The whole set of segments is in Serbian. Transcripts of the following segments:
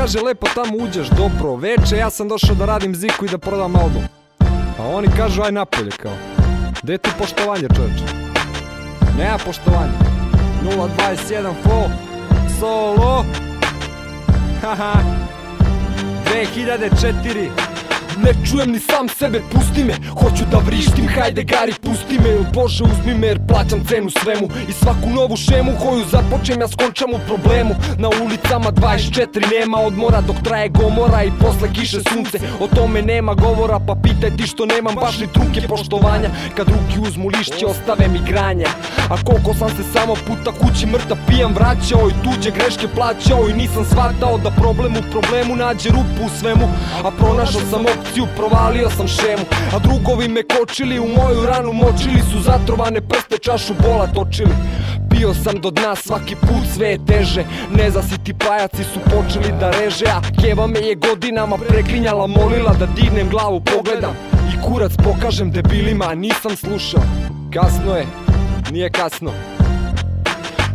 kaže lepo tamo uđeš, dobro veče, ja sam došao da radim ziku i da prodam album. A oni kažu aj napolje kao. Gde je tu poštovanje, čoveče? Nema poštovanja. 021 flow solo. Haha 2004. Ne čujem ni sam sebe, pusti me. Hoću da vrištim, hajde Gari, pusti me. Ili Bože uzmi me jer plaćam cenu svemu. I svaku novu šemu koju započem ja skončam u problemu. Na ulicama 24 nema odmora dok traje gomora i posle kiše sunce. O tome nema govora, pa pitaj ti što nemam baš ni trunke poštovanja. Kad ruki uzmu lišće ostave mi granja. A koliko sam se samo puta kući mrtav pijam vraćao i tuđe greške plaćao. I nisam shvatao da problem u problemu nađe rupu u svemu. A pronašao sam opciju, provalio sam šemu. A drugovi me kočili, u moju ranu močili su zatrovane prste, čašu bola točili. Pio sam do dna, svaki put sve je teže. Nezasiti pajaci su počeli da reže. A keva me je godinama preklinjala, molila da dignem glavu, pogledam i kurac pokažem debilima, a nisam slušao. Kasno je, nije kasno.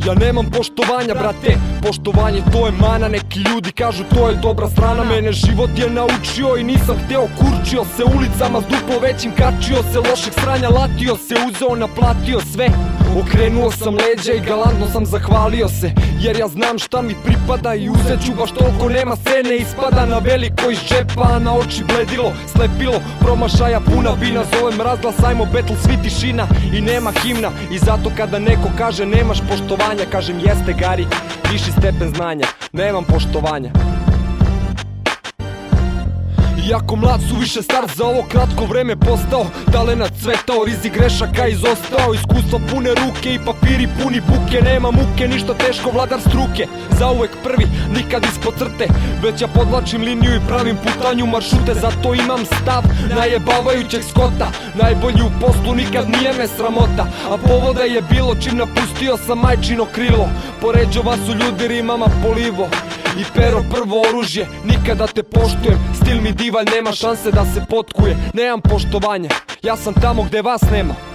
Ja nemam poštovanja, brate, poštovanje to je mana. Neki ljudi kažu to je dobra strana. Mene život je naučio i nisam hteo, kurčio se ulicama s duplo većim, kačio se lošeg sranja, latio se, uzeo, naplatio sve. Okrenuo sam leđa i galantno sam zahvalio se, jer ja znam šta mi pripada i uzet ću baš toliko, nema sene, ispada na veliko iz džepa, a na oči bledilo, slepilo, promašaja puna vina. Zovem razglas, ajmo battle, svi tišina i nema himna. I zato kada neko kaže nemaš poštovanja, kažem jeste Gari, viši stepen znanja, nemam poštovanja. Iako mlad su više star za ovo kratko vreme postao, talenat cvetao, rizik grešaka izostao. Iskustva pune ruke i papiri puni buke, nema muke, ništa teško, vladar struke. Zauvek prvi, nikad ispod crte, već ja podlačim liniju i pravim putanju maršrute. Zato imam stav najebavajućeg skota, najbolji u poslu, nikad nije me sramota. A povoda je bilo čim napustio sam majčino krilo. Poređova su ljudi rimama polivo i pero prvo oružje, nikada te poštujem. Stil mi divalj, nema šanse da se potkuje. Nemam poštovanja, ja sam tamo gde vas nema.